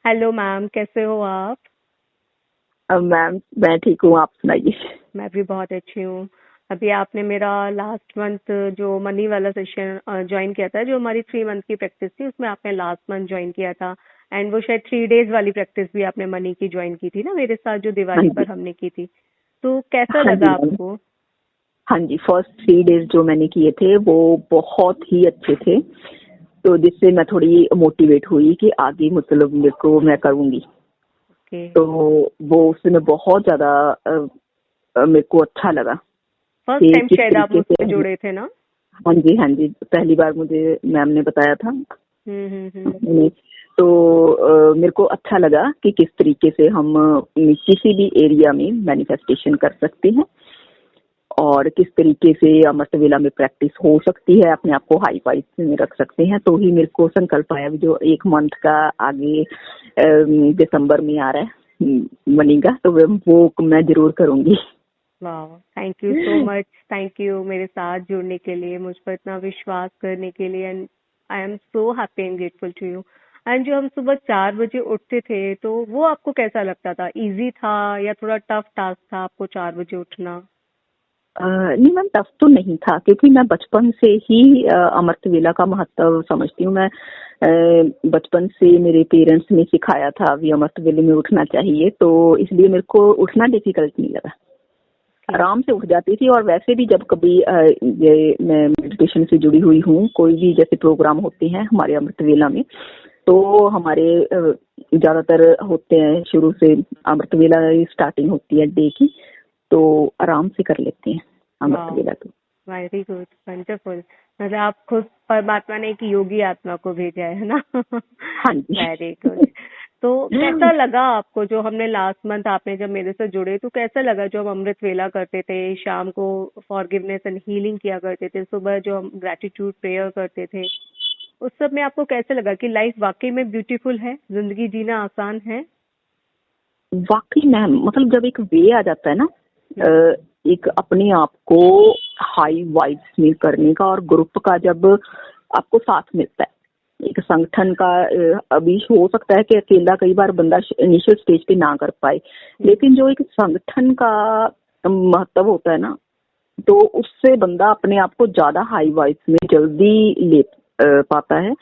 Hello ma'am, कैसे हो आप? मैम मैं ठीक हूँ, आप सुनाइए। मैं भी बहुत अच्छी हूँ। अभी आपने मेरा लास्ट मंथ जो मनी वाला सेशन ज्वाइन किया था, जो हमारी 3 मंथ की प्रैक्टिस थी, उसमें आपने लास्ट मंथ ज्वाइन किया था। एंड वो शायद 3 डेज वाली प्रैक्टिस भी आपने मनी की ज्वाइन की थी ना मेरे साथ, जो हाँ दिवाली जी। पर हमने की थी। तो कैसा हाँ जी लगा मैम। आपको? हाँ जी, फर्स्ट 3 डेज जो मैंने किए थे वो बहुत ही अच्छे थे। तो जिससे मैं थोड़ी मोटिवेट हुई कि आगे मतलब मेरे को मैं करूँगी। ओके। तो वो उसमें बहुत ज्यादा मेरे को अच्छा लगा फर्स्ट कि टाइम किस शायद आप तरीके से मुझसे हम। जुड़े थे ना? हाँ जी, हाँ जी, पहली बार मुझे मैम ने बताया था। हम्म। मैंने तो मेरे को अच्छा लगा कि किस तरीके से हम किसी भी एरिया में मैनिफेस्टेशन कर सकते हैं और किस तरीके से अमृत वेला में प्रैक्टिस हो सकती है, अपने आप को हाई फाइव में रख सकते हैं। तो ही मेरे को संकल्प आया, जो 1 मंथ का आगे दिसंबर में आ रहा है मनी का, तो वो मैं जरूर करूंगी। वाह, thank you so much. Thank you मेरे साथ जुड़ने के लिए, मुझ पर इतना विश्वास करने के लिए। And I am so happy and grateful to you. And जो हम सुबह 4 बजे उठते थे, तो वो आपको कैसा लगता था? इजी था या थोड़ा टफ टास्क था आपको 4 बजे उठना? नहीं मैम, टफ तो नहीं था, क्योंकि मैं बचपन से ही अमृत वेला का महत्व समझती हूँ। मैं बचपन से मेरे पेरेंट्स ने सिखाया था भी अमृत वेले में उठना चाहिए, तो इसलिए मेरे को उठना डिफिकल्ट नहीं लगा। ओके। आराम से उठ जाती थी। और वैसे भी जब कभी ये मैं मेडिटेशन से जुड़ी हुई हूँ, कोई भी जैसे प्रोग्राम होते हैं हमारे अमृत वेला में, तो हमारे ज्यादातर होते हैं शुरू से अमृत वेला स्टार्टिंग होती है डे की, तो आराम से कर लेते हैं अमृत वाह, वेला तो। Very good, wonderful. मतलब आप खुद परमात्मा ने एक योगी आत्मा को भेजा है ना? हाँ जी। Very good. तो कैसा लगा आपको, जो हमने लास्ट मंथ आपने जब मेरे से जुड़े, तो कैसा लगा जो हम अमृत वेला करते थे, शाम को फॉरगिवनेस एंड हीलिंग किया करते थे, सुबह जो हम ग्रेटिट्यूड प्रेयर करते थे, उस सब में आपको कैसे लगा कि लाइफ वाकई में ब्यूटीफुल है, जिंदगी जीना आसान है? वाकई मैम, मतलब जब एक वे आ जाता है ना, हम्म। एक अपने आप को हाई वाइब्स में करने का, और ग्रुप का जब आपको साथ मिलता है, एक संगठन का। अभी हो सकता है कि अकेला कई बार बंदा इनिशियल स्टेज पे ना कर पाए, लेकिन जो एक संगठन का महत्व होता है ना, तो उससे बंदा अपने आप को ज्यादा हाई वाइब्स में जल्दी ले पाता है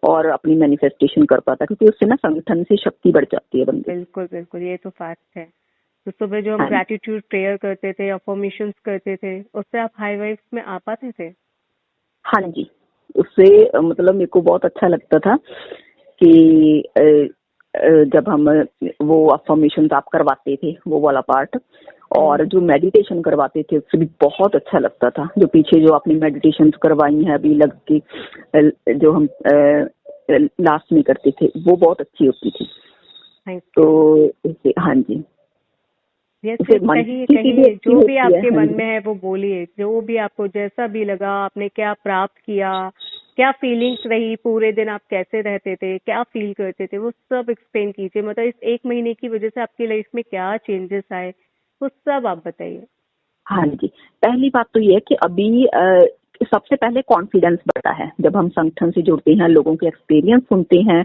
और अपनी मैनिफेस्टेशन कर पाता है, क्योंकि उससे ना संगठन से शक्ति बढ़ जाती है बंदे की। बिल्कुल बिल्कुल, ये तो फैक्ट है। तो सुबह जो हम हाँ ग्रैटिट्यूड प्रेयर करते थे, अफर्मेशंस करते थे, उससे आप हाई वाइब्स में आ पाते थे? हाँ जी, उससे मतलब मेरे को बहुत अच्छा लगता था कि जब हम वो अफर्मेशन आप करवाते थे वो वाला पार्ट, और जो मेडिटेशन करवाते थे उससे भी बहुत अच्छा लगता था। जो पीछे जो आपने मेडिटेशन करवाई है अभी लग के, जो हम लास्ट में करते थे, वो बहुत अच्छी होती थी। थैंक तो यू। हाँ जी, यस इससे यस, कहिए मानसिक स्थिति भी कहिए, अच्छी जो भी होती है। आपके हाँ मन जी। में है वो बोलिए, जो भी आपको जैसा भी लगा, आपने क्या प्राप्त किया, क्या फीलिंग्स रही, पूरे दिन आप कैसे रहते थे, क्या फील करते थे, वो सब एक्सप्लेन कीजिए। मतलब इस 1 महीने की वजह से आपकी लाइफ में क्या चेंजेस आए, वो सब आप बताइए। हाँ जी, पहली बात तो ये है कि अभी सबसे पहले कॉन्फिडेंस बढ़ता है जब हम संगठन से जुड़ते हैं, लोगों के एक्सपीरियंस सुनते हैं,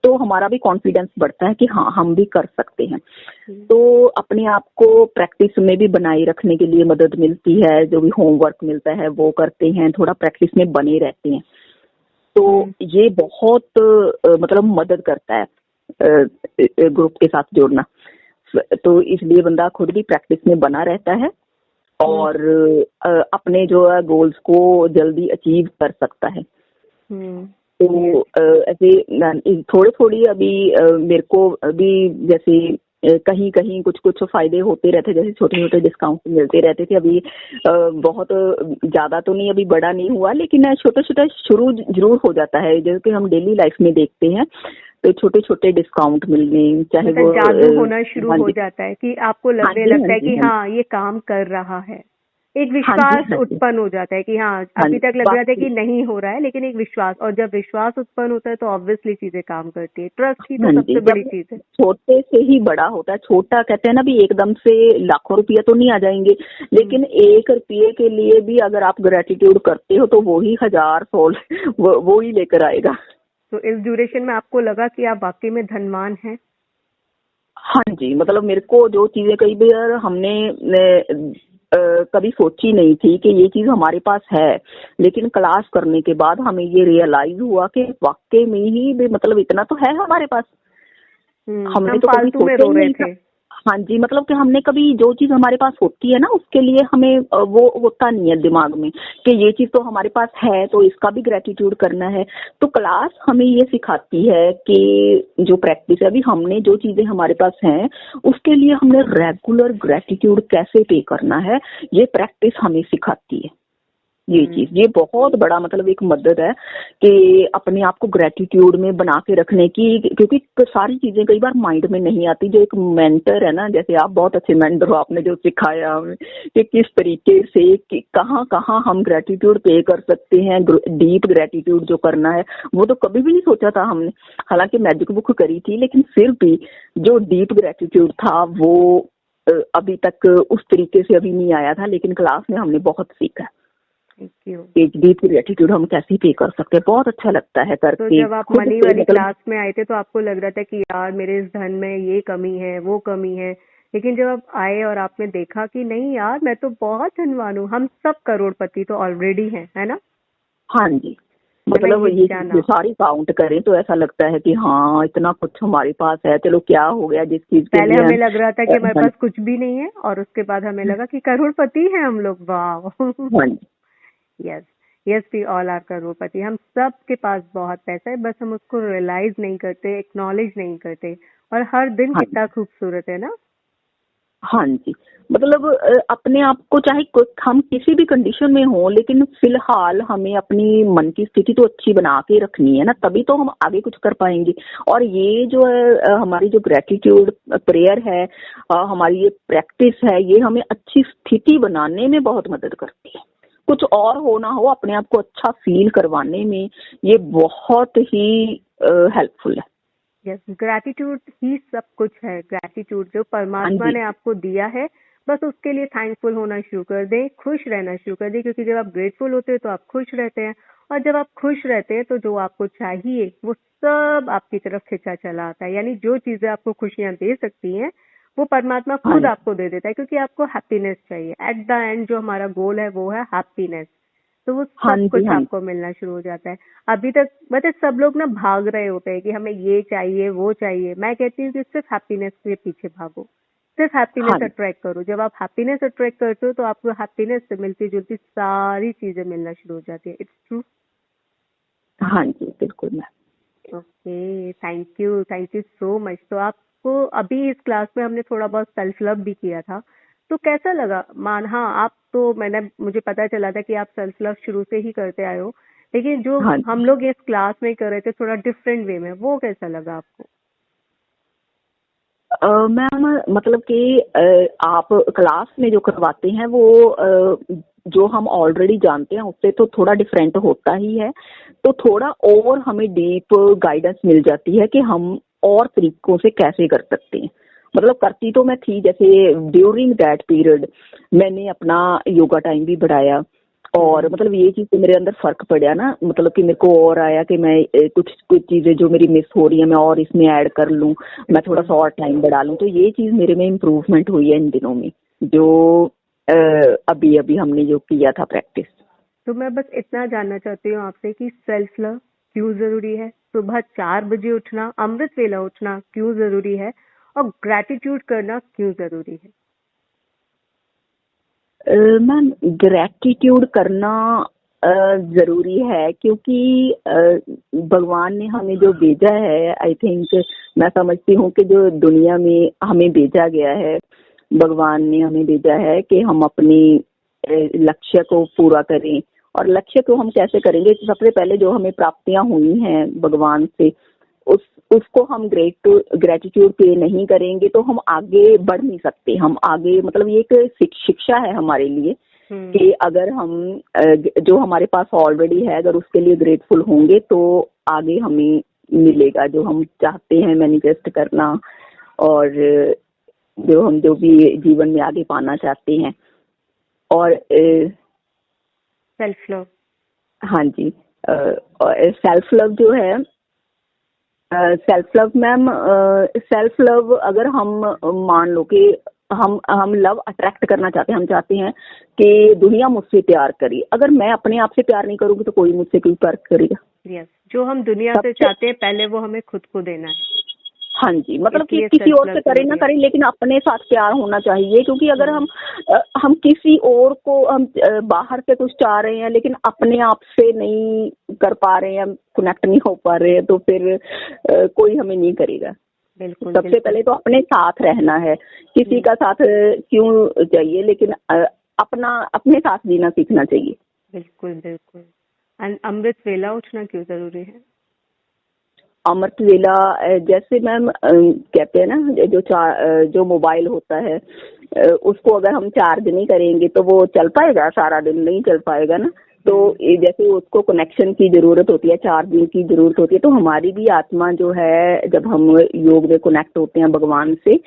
तो हमारा भी कॉन्फिडेंस बढ़ता है कि हाँ हम भी कर सकते हैं। हम्म। तो अपने आप को प्रैक्टिस में भी बनाए रखने के लिए मदद मिलती है, जो भी होमवर्क मिलता है वो करते हैं, थोड़ा प्रैक्टिस में बने रहते हैं। तो हम्म। ये बहुत मतलब मदद करता है ग्रुप के साथ जुड़ना। तो इसलिए बंदा खुद भी प्रैक्टिस में बना रहता है हम्म। और अपने जो है गोल्स को जल्दी अचीव कर सकता है। हम्म। तो यस। ऐसे थोड़ी थोड़ी अभी मेरे को अभी जैसे कहीं कहीं कुछ कुछ फायदे होते रहते, जैसे छोटे छोटे डिस्काउंट मिलते रहते थे। अभी बहुत ज्यादा तो नहीं, अभी बड़ा नहीं हुआ, लेकिन छोटा छोटा शुरू जरूर हो जाता है, जैसे कि हम डेली लाइफ में देखते हैं। तो छोटे छोटे डिस्काउंट मिलने, चाहे मतलब वो जादू होना शुरू हाँ हो जी, जाता है कि आपको हाँ लगने जी, हाँ लगता है जी, कि हाँ जी, हाँ ये काम कर रहा है। एक हाँ जी, विश्वास हाँ जी, उत्पन्न हो जाता है कि हाँ, हाँ अभी जी, तक लग रहा था बाकी कि नहीं हो रहा है, लेकिन एक विश्वास, और जब विश्वास उत्पन्न होता है तो ऑब्वियसली चीजें काम करती है। ट्रस्ट ही तो हाँ जी, सबसे बड़ी जब चीज है। छोटे से ही बड़ा होता है। छोटा कहते हैं ना भी एकदम से लाखों रुपया तो नहीं आ जाएंगे, हम्म। लेकिन 1 रुपये के लिए भी अगर आप ग्रेटिट्यूड करते हो तो वो ही हजार सोल वो ही लेकर आएगा। तो इस ड्यूरेशन में आपको लगा कि आप वाकई में धनवान हैं? हाँ जी, मतलब मेरे को जो चीजें कई बार हमने कभी सोची नहीं थी कि ये चीज हमारे पास है, लेकिन क्लास करने के बाद हमें ये रियलाइज हुआ कि वाकई में ही मतलब इतना तो है हमारे पास। हमने हम तो कभी फालतू में सोचा रो ही रहे नहीं था। थे। हाँ जी, मतलब कि हमने कभी जो चीज हमारे पास होती है ना उसके लिए हमें वो होता नहीं है दिमाग में कि ये चीज तो हमारे पास है तो इसका भी ग्रेटिट्यूड करना है। तो क्लास हमें ये सिखाती है कि जो प्रैक्टिस है, अभी हमने जो चीजें हमारे पास हैं उसके लिए हमने रेगुलर ग्रेटिट्यूड कैसे पे करना है, ये प्रैक्टिस हमें सिखाती है। ये चीज, ये बहुत बड़ा मतलब एक मदद है कि अपने आप को ग्रेटिट्यूड में बना के रखने की, क्योंकि सारी चीजें कई बार माइंड में नहीं आती। जो एक मेंटर है ना, जैसे आप बहुत अच्छे मेंटर हो, आपने जो सिखाया हमें कि किस तरीके से कि कहाँ कहाँ हम ग्रेटिट्यूड पे कर सकते हैं, डीप ग्रेटिट्यूड जो करना है वो तो कभी भी नहीं सोचा था हमने। हालांकि मैजिक बुक करी थी, लेकिन फिर भी जो डीप ग्रेटिट्यूड था वो अभी तक उस तरीके से अभी नहीं आया था, लेकिन क्लास में हमने बहुत सीखा। Thank you. डीप ग्रेटिट्यूड हम कैसे पे कर सकते हैं, बहुत अच्छा लगता है तो करके जब आप खुद मनी से वाली मतलब। क्लास में आए थे तो आपको लग रहा था कि यार मेरे इस धन में ये कमी है, वो कमी है, लेकिन जब आप आए और आपने देखा कि नहीं यार मैं तो बहुत धनवान हूँ, हम सब करोड़पति तो ऑलरेडी हैं, है ना? हाँ जी, है ना, मतलब ये ये जाना। चीजें सारी काउंट करें तो ऐसा लगता है कि हाँ इतना कुछ हमारे पास है। चलो क्या हो गया जिस चीज के पहले लिए हमें लग रहा था कि हमारे हाँ पास कुछ भी नहीं है और उसके बाद हमें लगा कि करोड़पति हैं हम लोग। वाह। हाँ जी yes, yes, we all are crorepati. हम सब के पास बहुत पैसा है, बस हम उसको रियलाइज नहीं करते, एक्नॉलेज नहीं करते। और हर दिन हाँ कितना खूबसूरत है ना। हाँ जी, मतलब अपने आप को चाहे हम किसी भी कंडीशन में हो, लेकिन फिलहाल हमें अपनी मन की स्थिति तो अच्छी बना के रखनी है ना, तभी तो हम आगे कुछ कर पाएंगे। और ये जो है हमारी जो ग्रेटिट्यूड प्रेयर है, हमारी ये प्रैक्टिस है, ये हमें अच्छी स्थिति बनाने में बहुत मदद करती है। कुछ और हो ना हो, अपने आप को अच्छा फील करवाने में ये बहुत ही हेल्पफुल है। यस, ग्रैटिट्यूड ही सब कुछ है। ग्रैटिट्यूड जो हाँ परमात्मा जी ने आपको दिया है, बस उसके लिए थैंकफुल होना शुरू कर दें, खुश रहना शुरू कर दें, क्योंकि जब आप ग्रेटफुल होते हैं तो आप खुश रहते हैं, और जब आप खुश रहते हैं तो जो आपको चाहिए वो सब आपकी तरफ खिंचा चला आता है। यानी जो चीजें आपको खुशियां दे सकती हैं वो परमात्मा हाँ खुद जी आपको दे देता है, क्योंकि आपको हैप्पीनेस चाहिए। एट द एंड जो हमारा गोल है वो है हैप्पीनेस। तो वो हाँ सब जी कुछ हाँ जी आपको मिलना शुरू हो जाता है। अभी तक मतलब सब लोग ना भाग रहे होते हैं कि हमें ये चाहिए वो चाहिए। मैं कहती हूँ कि सिर्फ हैप्पीनेस के पीछे भागो, सिर्फ हैप्पीनेस हाँ जी अट्रैक्ट करो। जब आप हैप्पीनेस अट्रैक्ट करते हो तो आपको हैप्पीनेस से मिलती जुलती सारी चीजें मिलना शुरू हो जाती है। It's true. हाँ जी, बिल्कुल ma'am. Okay, thank you so much. तो आपको अभी इस क्लास में हमने थोड़ा बहुत सेल्फ लव भी किया था, तो कैसा लगा? हाँ, आप तो मुझे पता चला था कि आप सेल्फ लव शुरू से ही करते आए हो, लेकिन जो हाँ जी हम लोग इस क्लास में कर रहे थे थोड़ा डिफरेंट वे में, वो कैसा लगा आपको? मैम, मतलब कि आप क्लास में जो करवाते हैं वो जो हम ऑलरेडी जानते हैं उससे तो थोड़ा डिफरेंट होता ही है। तो थोड़ा और हमें डीप गाइडेंस मिल जाती है कि हम और तरीकों से कैसे कर सकते हैं। मतलब करती तो मैं थी, जैसे ड्यूरिंग दैट पीरियड मैंने अपना योगा टाइम भी बढ़ाया। और मतलब ये चीज से मेरे अंदर फर्क पड़ा ना, मतलब कि मेरे को और आया कि मैं कुछ कुछ चीजें जो मेरी मिस हो रही है मैं और इसमें ऐड कर लूं, मैं थोड़ा सा और टाइम बढ़ा लूं। तो ये चीज मेरे में इम्प्रूवमेंट हुई है इन दिनों में, जो अभी अभी हमने जो किया था प्रैक्टिस। तो मैं बस इतना जानना चाहती हूँ आपसे कि सेल्फ लव क्यों जरूरी है? सुबह 4 बजे उठना, अमृत वेला उठना क्यों जरूरी है? और ग्रैटिट्यूड करना क्यों जरूरी है? मैम, ग्रेटिट्यूड करना जरूरी है क्योंकि भगवान ने हमें जो भेजा है, आई थिंक मैं समझती हूँ कि जो दुनिया में हमें भेजा गया है, भगवान ने हमें भेजा है कि हम अपनी लक्ष्य को पूरा करें। और लक्ष्य को हम कैसे करेंगे? सबसे पहले जो हमें प्राप्तियां हुई हैं भगवान से, उस उसको हम ग्रेटिट्यूड पे नहीं करेंगे तो हम आगे बढ़ नहीं सकते। हम आगे मतलब ये एक शिक्षा है हमारे लिए कि अगर हम जो हमारे पास ऑलरेडी है अगर उसके लिए ग्रेटफुल होंगे तो आगे हमें मिलेगा जो हम चाहते हैं मैनिफेस्ट करना, और जो भी जीवन में आगे पाना चाहते हैं। और सेल्फ लव। हाँ जी, सेल्फ लव जो है self love ma'am, self love अगर हम मान लो कि हम लव अट्रैक्ट करना चाहते हैं, हम चाहते हैं कि दुनिया मुझसे प्यार करे। अगर मैं अपने आप से प्यार नहीं करूंगी तो कोई मुझसे क्यों प्यार करेगा? यस, जो हम दुनिया से चाहते हैं पहले वो हमें खुद को देना है। हाँ जी, मतलब कि इसलिए किसी सेल्फ और लव से करें ना जरूरी है। करें, लेकिन अपने साथ प्यार होना चाहिए। क्योंकि अगर हम किसी और को हम बाहर से कुछ चाह रहे हैं लेकिन अपने आप से नहीं कर पा रहे हैं, कनेक्ट नहीं हो पा रहे हैं, तो फिर कोई हमें नहीं करेगा। बिल्कुल सबसे बिल्कुल पहले तो अपने साथ रहना है। किसी का साथ क्यों चाहिए, लेकिन अपना अपने साथ जीना सीखना चाहिए। बिल्कुल बिल्कुल। एंड अमृत वेला उठना क्यों जरूरी है? अमृत वेला, जैसे मैम कहते हैं ना, जो मोबाइल होता है उसको अगर हम चार्ज नहीं करेंगे तो वो चल पाएगा? सारा दिन नहीं चल पाएगा ना। तो जैसे उसको कनेक्शन की जरूरत होती है, चार्जिंग की जरूरत होती है, तो हमारी भी आत्मा जो है, जब हम योग में कनेक्ट होते हैं भगवान से,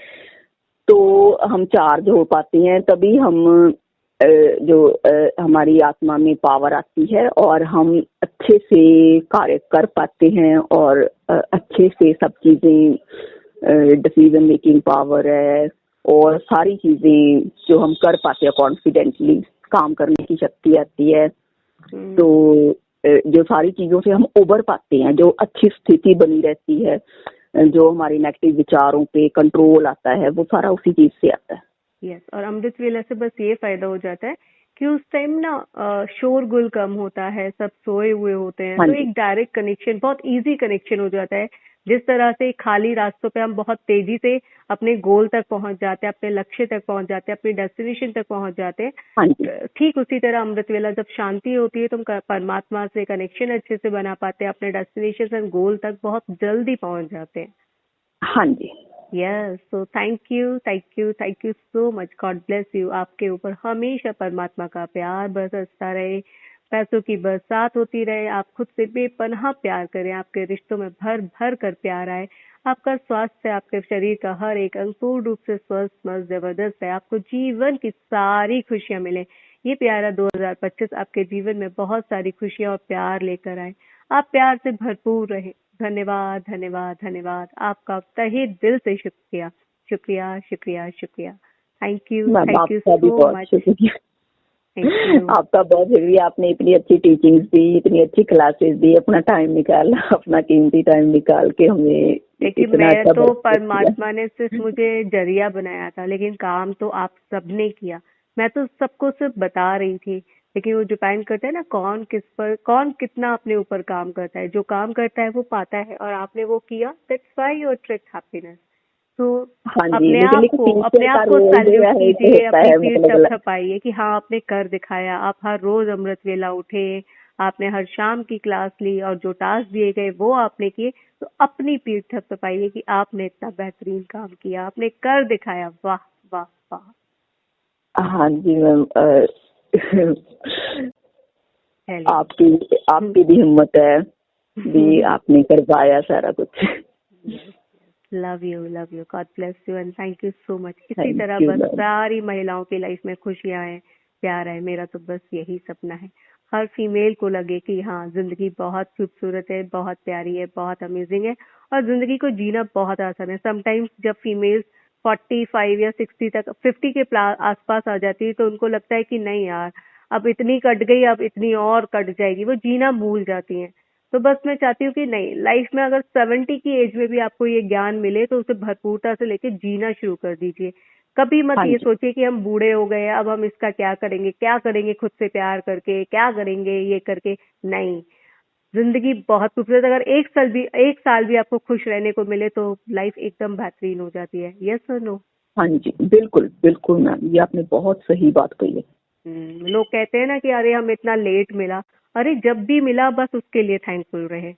तो हम चार्ज हो पाते हैं। तभी हम हमारी आत्मा में पावर आती है और हम अच्छे से कार्य कर पाते हैं, और अच्छे से सब चीजें, डिसीजन मेकिंग पावर है और सारी चीजें जो हम कर पाते हैं, कॉन्फिडेंटली काम करने की शक्ति आती है। तो जो सारी चीजों से हम उबर पाते हैं, जो अच्छी स्थिति बनी रहती है, जो हमारे नेगेटिव विचारों पे कंट्रोल आता है, वो सारा उसी चीज से आता है। यस, और अमृत वेला से बस ये फायदा हो जाता है कि उस टाइम ना शोरगुल कम होता है, सब सोए हुए होते हैं, हाँ तो जी, एक डायरेक्ट कनेक्शन, बहुत इजी कनेक्शन हो जाता है। जिस तरह से खाली रास्तों पे हम बहुत तेजी से अपने गोल तक पहुंच जाते हैं, अपने लक्ष्य तक पहुंच जाते हैं, अपनी डेस्टिनेशन तक पहुंच जाते हैं, हाँ जी, ठीक उसी तरह अमृत वेला जब शांति होती है तो हम परमात्मा से कनेक्शन अच्छे से बना पाते हैं, अपने डेस्टिनेशन एंड गोल तक बहुत जल्दी पहुंच जाते हैं। हाँ जी। Yes, so thank you so much. God bless you. आपके ऊपर हमेशा परमात्मा का प्यार बरसता रहे, पैसों की बरसात होती रहे, आप खुद से बेपनाह प्यार करें, आपके रिश्तों में भर भर कर प्यार आए, आपका स्वास्थ्य, आपके शरीर का हर एक अंग पूर्ण रूप से स्वस्थ मस्त जबरदस्त है, आपको जीवन की सारी खुशियां मिले। ये प्यारा 2025 आपके जीवन में बहुत सारी खुशियां और प्यार लेकर आए। आप प्यार से भरपूर रहे। धन्यवाद धन्यवाद धन्यवाद। आपका तहे दिल से शुक्रिया शुक्रिया शुक्रिया शुक्रिया। मैम थैंक यू आपका भी सो बहुत मच। शुक्रिया। Thank you. आपका बहुत शुक्रिया, आपने इतनी अच्छी टीचिंग्स दी, इतनी अच्छी क्लासेस दी, अपना टाइम निकाला, अपना कीमती टाइम निकाल के हमें देखिए, इतना मैं अच्छा तो बेनिफिट दिया। परमात्मा ने सिर्फ मुझे जरिया बनाया था, लेकिन काम तो आप सबने किया। मैं तो सबको सिर्फ बता रही थी, लेकिन वो डिपेंड करता है ना कौन किस पर, कौन कितना अपने ऊपर काम करता है। जो काम करता है वो पाता है, और आपने वो किया। That's why you attract happiness. तो हाँ जी, अपने लेकिन आप लेकिन को टीचर का रोल जो सैल्यूट है एक कीजिए, होता अपनी है, पीठ मतलब थपथपाइए कि हाँ आपने कर दिखाया। आप हर रोज अमृत वेला उठे, आपने हर शाम की क्लास ली, और जो टास्क दिए गए वो आपने किए। तो अपनी पीठ थपथपाइए कि आपने इतना बेहतरीन काम किया, आपने कर दिखाया। वाह वाह वाह। हाँ जी मैम। चलिए। आपकी आपकी भी हिम्मत है, भी आपने कर पाया सारा कुछ। Love you, God bless you and thank you so much. इसी थैंक तरह यू बस मैम। सारी महिलाओं की लाइफ में खुशियां आए, प्यार आए। मेरा तो बस यही सपना है। हर फीमेल को लगे कि हाँ, जिंदगी बहुत खूबसूरत है, बहुत प्यारी है, बहुत अमेजिंग है, और जिंदगी को जीना बहुत आसान है। समटाइम्स जब फीमेल्स 45 या 60 तक, 50 के आसपास आ जाती है, तो उनको लगता है कि नहीं यार, अब इतनी कट गई, अब इतनी और कट जाएगी, वो जीना भूल जाती हैं। तो बस मैं चाहती हूँ कि नहीं, लाइफ में अगर 70 की एज में भी आपको ये ज्ञान मिले तो उसे भरपूरता से लेके जीना शुरू कर दीजिए। कभी मत हाँ ये जी, सोचिए कि हम बूढ़े हो गए, अब हम इसका क्या करेंगे खुद से प्यार करके, क्या करेंगे ये करके। नहीं, जिंदगी बहुत खूबसूरत। अगर एक साल भी आपको खुश रहने को मिले तो लाइफ एकदम बेहतरीन हो जाती है। यस और नो? हाँ जी, बिल्कुल बिल्कुल मैम, ये आपने बहुत सही बात कही है। लोग कहते हैं ना कि अरे हम इतना लेट मिला। अरे जब भी मिला बस उसके लिए थैंकफुल रहे।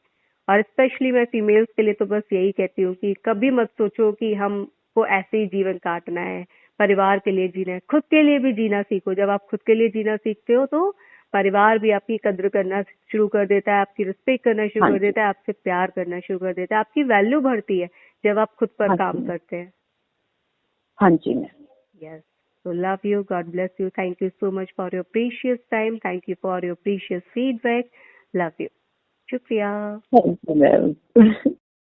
और स्पेशली मैं फीमेल्स के लिए तो बस यही कहती हूँ कि कभी मत सोचो कि हमको ऐसे ही जीवन काटना है, परिवार के लिए जीना है। खुद के लिए भी जीना सीखो। जब आप खुद के लिए जीना सीखते हो तो परिवार भी आपकी कद्र करना शुरू कर देता है, आपकी रिस्पेक्ट करना शुरू हाँ कर जी, देता है, आपसे प्यार करना शुरू कर देता है, आपकी वैल्यू बढ़ती है जब आप खुद पर हाँ काम जी, करते हैं। हाँ जी ma'am. Yes. So love you. God bless you. Thank you so much for your precious time. Thank you for your precious feedback. Love you. Shukriya. Thank you ma'am.